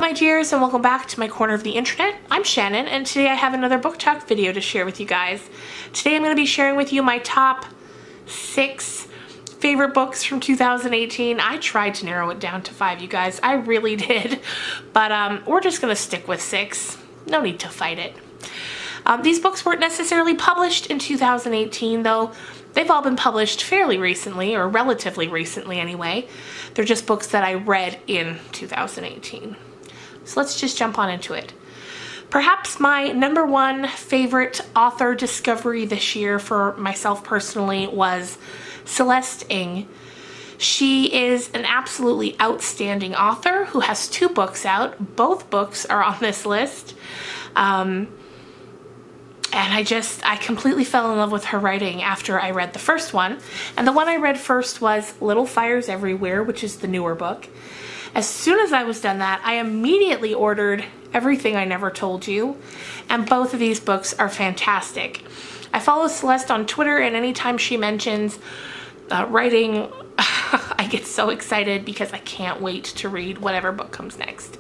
my dears, and welcome back to my corner of the internet. I'm Shannon, and today I have another book talk video to share with you guys. Today I'm going to be sharing with you my top 6 favorite books from 2018. I tried to narrow it down to 5, you guys. I really did. But we're just going to stick with 6. No need to fight it. These books weren't necessarily published in 2018, though. They've all been published fairly recently, or relatively recently anyway. They're just books that I read in 2018. So let's just jump on into it. Perhaps my number one favorite author discovery this year for myself personally was Celeste Ng. She is an absolutely outstanding author who has 2 books out. Both books are on this list. And I completely fell in love with her writing after I read the first one. And the one I read first was Little Fires Everywhere, which is the newer book. As soon as I was done that, I immediately ordered Everything I Never Told You. And both of these books are fantastic. I follow Celeste on Twitter, and anytime she mentions writing, I get so excited because I can't wait to read whatever book comes next.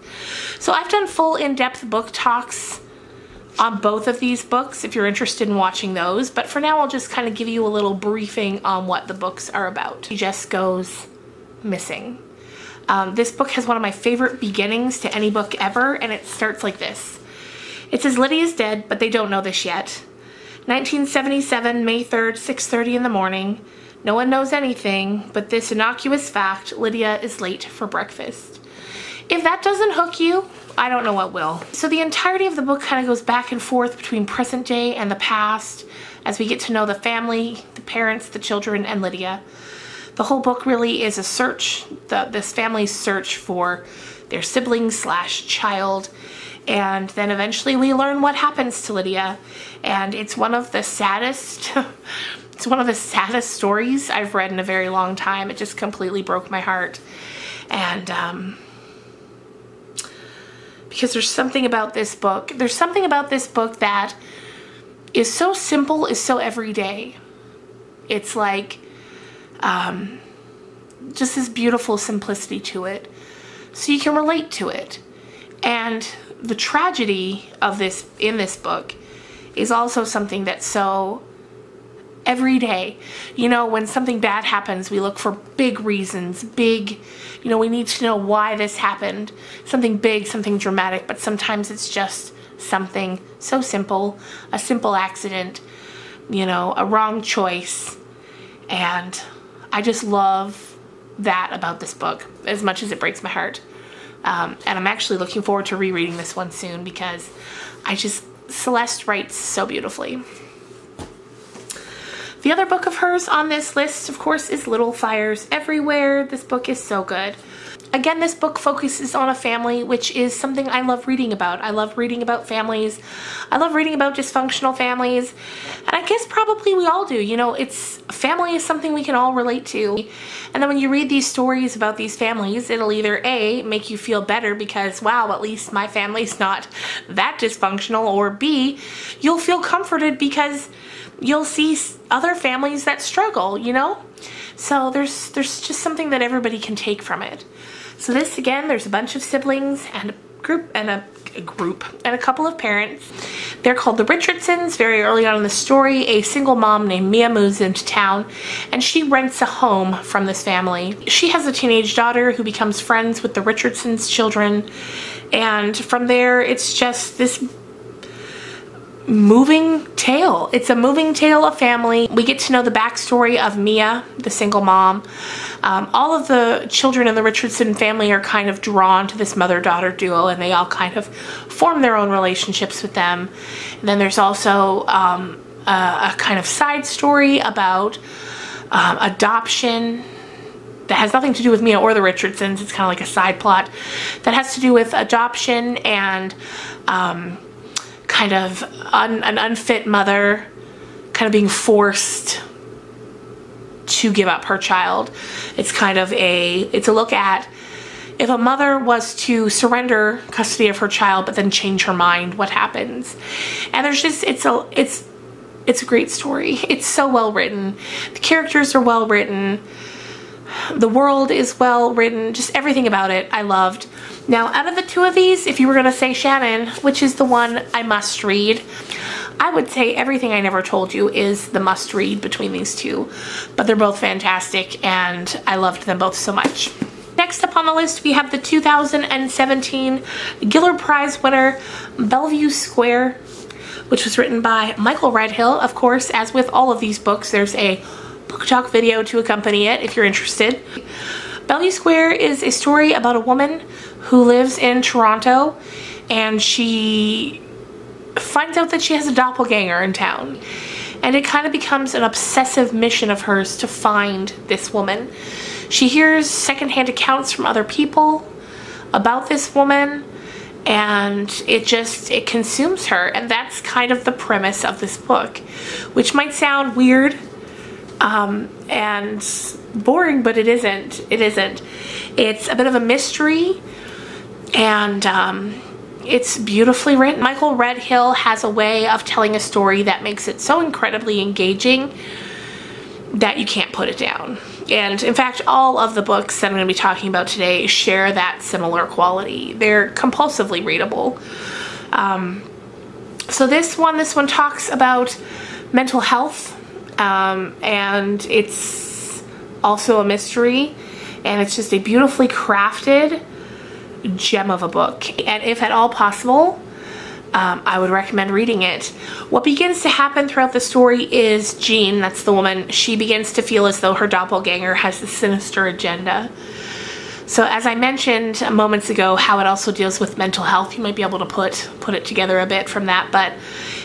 So I've done full in-depth book talks on both of these books if you're interested in watching those, but for now I'll just kind of give you a little briefing on what the books are about. She just goes missing. This book has one of my favorite beginnings to any book ever, and it starts like this. It says, Lydia's dead, but they don't know this yet. 1977, May 3rd, 6:30 in the morning. No one knows anything, but this innocuous fact, Lydia is late for breakfast. If that doesn't hook you, I don't know what will. So the entirety of the book kind of goes back and forth between present day and the past as we get to know the family, the parents, the children, and Lydia. The whole book really is a search, this family's search for their sibling/child, and then eventually we learn what happens to Lydia, and it's one of the saddest it's one of the saddest stories I've read in a very long time. It just completely broke my heart. And because there's something about this book that is so simple, is so everyday. It's like just this beautiful simplicity to it, so you can relate to it. And the tragedy of this in this book is also something that's so everyday. You know, when something bad happens, we look for big reasons, we need to know why this happened. Something big, something dramatic, but sometimes it's just something so simple, a simple accident, a wrong choice. And I just love that about this book as much as it breaks my heart. And I'm actually looking forward to rereading this one soon because Celeste writes so beautifully. The other book of hers on this list, of course, is Little Fires Everywhere. This book is so good. Again, this book focuses on a family, which is something I love reading about. I love reading about families. I love reading about dysfunctional families. And I guess probably we all do. Family is something we can all relate to. And then when you read these stories about these families, it'll either A, make you feel better because, wow, at least my family's not that dysfunctional, or B, you'll feel comforted because you'll see other families that struggle, So there's just something that everybody can take from it. So this, again, there's a bunch of siblings and a couple of parents. They're called the Richardsons. Very early on in the story, a single mom named Mia moves into town, and she rents a home from this family. She has a teenage daughter who becomes friends with the Richardsons' children, and from there, it's just this moving tale. It's a moving tale of family. We get to know the backstory of Mia, the single mom. All of the children in the Richardson family are kind of drawn to this mother-daughter duo, and they all kind of form their own relationships with them. And then there's also a kind of side story about adoption that has nothing to do with Mia or the Richardsons. It's kind of like a side plot that has to do with adoption and kind of an unfit mother kind of being forced to give up her child. It's kind of it's a look at if a mother was to surrender custody of her child but then change her mind, what happens? And there's just, it's a great story. It's so well written. The characters are well written. The world is well written. Just everything about it I loved. Now, out of the two of these, if you were going to say, Shannon, which is the one I must read, I would say Everything I Never Told You is the must read between these two. But they're both fantastic, and I loved them both so much. Next up on the list, we have the 2017 Giller Prize winner, Bellevue Square, which was written by Michael Redhill. Of course, as with all of these books, there's a book talk video to accompany it if you're interested. Bellevue Square is a story about a woman who lives in Toronto, and she finds out that she has a doppelganger in town. And it kind of becomes an obsessive mission of hers to find this woman. She hears secondhand accounts from other people about this woman, and it consumes her. And that's kind of the premise of this book, which might sound weird and boring, but it isn't. It isn't. It's a bit of a mystery, and it's beautifully written. Michael Redhill has a way of telling a story that makes it so incredibly engaging that you can't put it down. And in fact, all of the books that I'm going to be talking about today share that similar quality. They're compulsively readable. So this one talks about mental health, and it's also a mystery, and it's just a beautifully crafted gem of a book. And if at all possible, I would recommend reading it. What begins to happen throughout the story is Jean, that's the woman, she begins to feel as though her doppelganger has a sinister agenda. So as I mentioned moments ago, how it also deals with mental health, you might be able to put it together a bit from that, but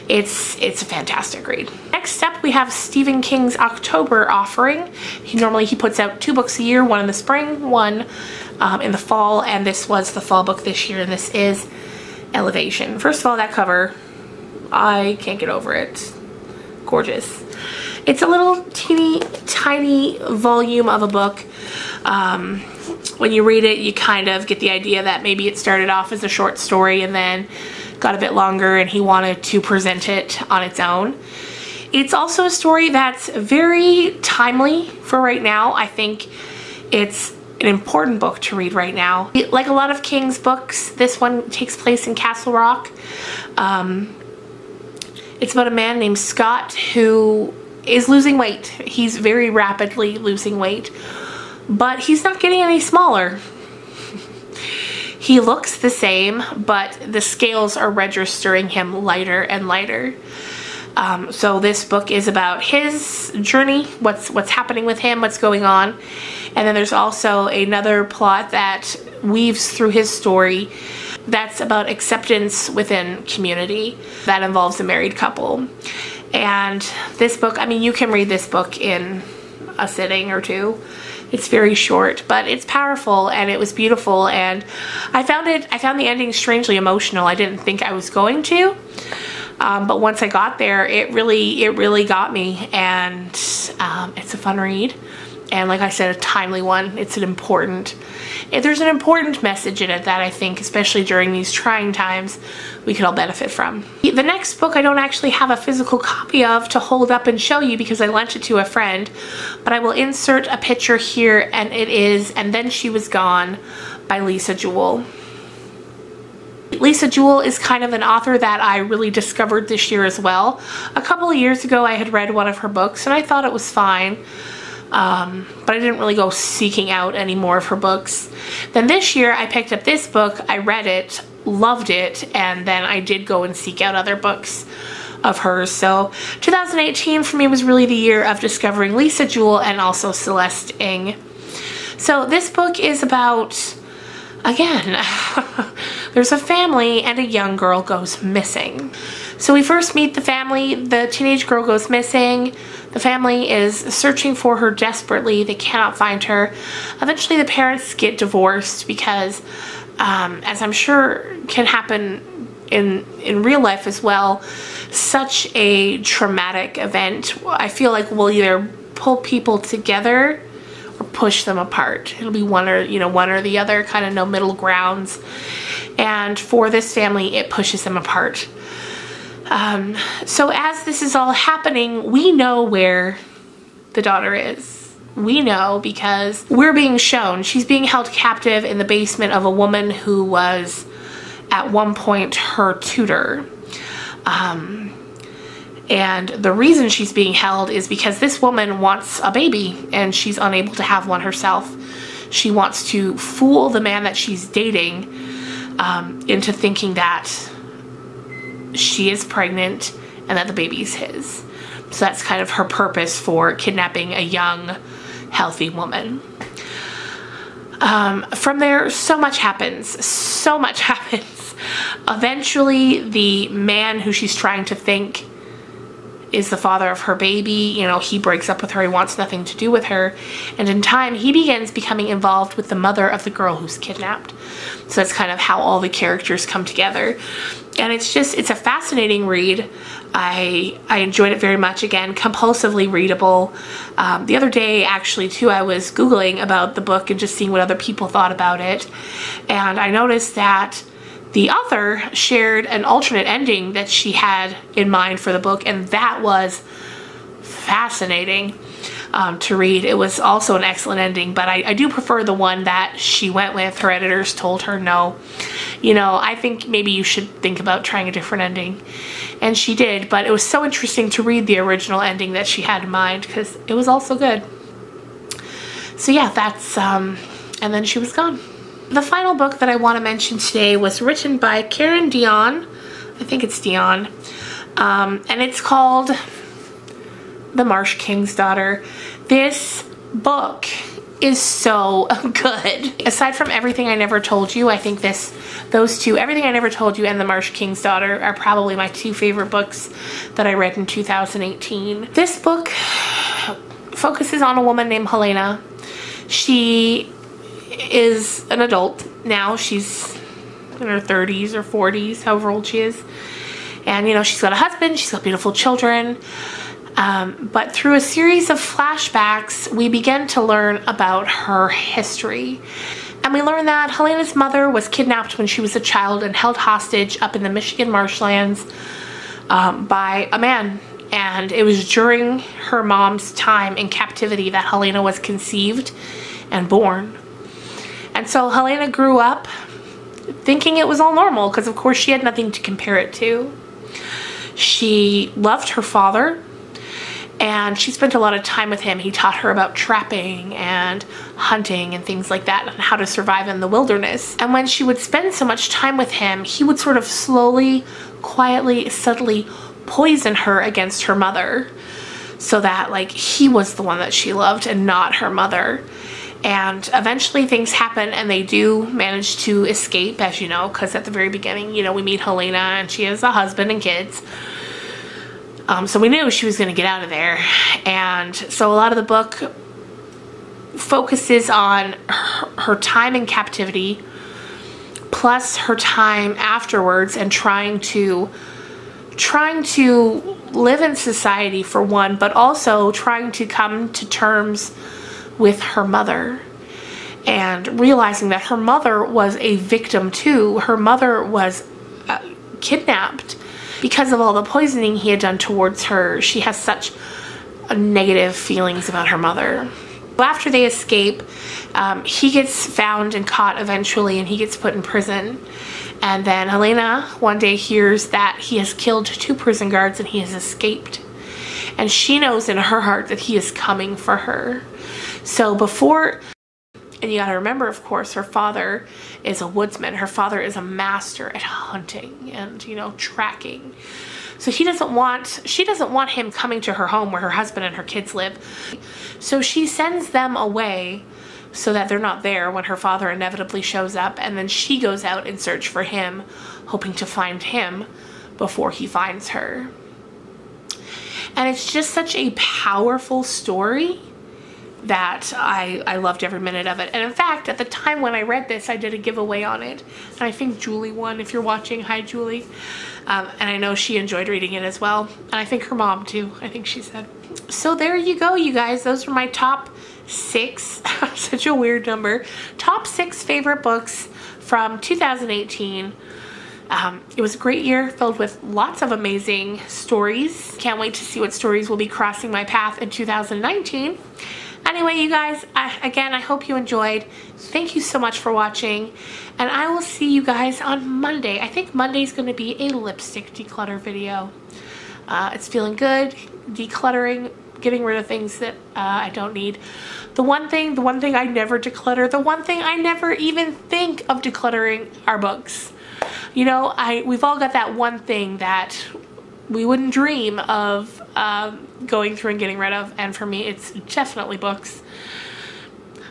it's a fantastic read. Next up, we have Stephen King's October offering. He puts out 2 books a year, one in the spring, one in the fall, and this was the fall book this year, and this is Elevation. First of all, that cover, I can't get over it. Gorgeous. It's a little teeny tiny volume of a book. When you read it, you kind of get the idea that maybe it started off as a short story and then got a bit longer, and he wanted to present it on its own. It's also a story that's very timely for right now. I think it's an important book to read right now. Like a lot of King's books, this one takes place in Castle Rock. It's about a man named Scott who is losing weight. He's very rapidly losing weight, but he's not getting any smaller. He looks the same, but the scales are registering him lighter and lighter. So this book is about his journey, what's happening with him, what's going on. And then there's also another plot that weaves through his story that's about acceptance within community that involves a married couple. And this book, I mean, you can read this book in a sitting or two. It's very short, but it's powerful, and it was beautiful, and I found the ending strangely emotional. I didn't think I was going to. But once I got there, it really got me, and it's a fun read, and like I said, a timely one. There's an important message in it that I think, especially during these trying times, we could all benefit from. The next book I don't actually have a physical copy of to hold up and show you because I lent it to a friend, but I will insert a picture here, and it is And Then She Was Gone by Lisa Jewell. Lisa Jewell is kind of an author that I really discovered this year as well. A couple of years ago, I had read one of her books, and I thought it was fine, but I didn't really go seeking out any more of her books. Then this year, I picked up this book, I read it, loved it, and then I did go and seek out other books of hers. So 2018 for me was really the year of discovering Lisa Jewell and also Celeste Ng. So this book is about, again, there's a family and a young girl goes missing. So we first meet the family, the teenage girl goes missing, the family is searching for her desperately, they cannot find her. Eventually the parents get divorced because, as I'm sure can happen in real life as well, such a traumatic event, I feel like will either pull people together or push them apart. It'll be one or the other, kind of no middle grounds. And for this family, it pushes them apart. So as this is all happening, we know where the daughter is. We know because we're being shown. She's being held captive in the basement of a woman who was at one point her tutor. And the reason she's being held is because this woman wants a baby and she's unable to have one herself. She wants to fool the man that she's dating into thinking that she is pregnant and that the baby's his. So that's kind of her purpose for kidnapping a young, healthy woman. From there, so much happens. So much happens. Eventually, the man who she's trying to think is the father of her baby, you know, he breaks up with her. He wants nothing to do with her. And in time, he begins becoming involved with the mother of the girl who's kidnapped. So that's kind of how all the characters come together. And it's a fascinating read. I enjoyed it very much. Again, compulsively readable. The other day, actually, too, I was Googling about the book and just seeing what other people thought about it. And I noticed that the author shared an alternate ending that she had in mind for the book, and that was fascinating to read. It was also an excellent ending, but I do prefer the one that she went with. Her editors told her, no, you know, I think maybe you should think about trying a different ending. And she did, but it was so interesting to read the original ending that she had in mind because it was also good. So yeah, that's, and then she was gone. The final book that I want to mention today was written by Karen Dion. I think it's Dion. And it's called The Marsh King's Daughter. This book is so good. Aside from Everything I Never Told You, I think those two, Everything I Never Told You and The Marsh King's Daughter, are probably my two favorite books that I read in 2018. This book focuses on a woman named Helena. She is an adult now. She's in her 30s or 40s, however old she is. And, you know, she's got a husband, she's got beautiful children. But through a series of flashbacks, we begin to learn about her history. And we learn that Helena's mother was kidnapped when she was a child and held hostage up in the Michigan marshlands by a man. And it was during her mom's time in captivity that Helena was conceived and born. And so Helena grew up thinking it was all normal because, of course, she had nothing to compare it to. She loved her father, and she spent a lot of time with him. He taught her about trapping and hunting and things like that, and how to survive in the wilderness. And when she would spend so much time with him, he would sort of slowly, quietly, subtly poison her against her mother so that, like, he was the one that she loved and not her mother. And eventually things happen and they do manage to escape, as you know, because at the very beginning, you know, we meet Helena and she has a husband and kids. So we knew she was going to get out of there. And so a lot of the book focuses on her time in captivity, plus her time afterwards, and trying to live in society for one, but also trying to come to terms with her mother and realizing that her mother was a victim too. Her mother was kidnapped because of all the poisoning he had done towards her. She has such negative feelings about her mother. After they escape, he gets found and caught eventually, and he gets put in prison. And then Helena one day hears that he has killed 2 prison guards and he has escaped. And she knows in her heart that he is coming for her. So before, and you gotta remember, of course, her father is a woodsman. Her father is a master at hunting and, you know, tracking. So she doesn't want him coming to her home where her husband and her kids live. So she sends them away so that they're not there when her father inevitably shows up, and then she goes out in search for him, hoping to find him before he finds her. And it's just such a powerful story that I loved every minute of it. And in fact, at the time when I read this, I did a giveaway on it. And I think Julie won. If you're watching, hi Julie. And I know she enjoyed reading it as well. And I think her mom too, I think she said. So there you go, you guys. Those are my top 6, such a weird number, top 6 favorite books from 2018. It was a great year filled with lots of amazing stories. Can't wait to see what stories will be crossing my path in 2019. And anyway, you guys, again, I hope you enjoyed. Thank you so much for watching, and I will see you guys on Monday. I think Monday's going to be a lipstick declutter video. It's feeling good, decluttering, getting rid of things that I don't need. The one thing I never declutter, the one thing I never even think of decluttering are books. You know, we've all got that one thing that we wouldn't dream of going through and getting rid of, and for me it's definitely books.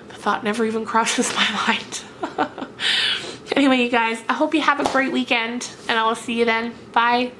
The thought never even crosses my mind. Anyway, you guys, I hope you have a great weekend, and I will see you then. Bye.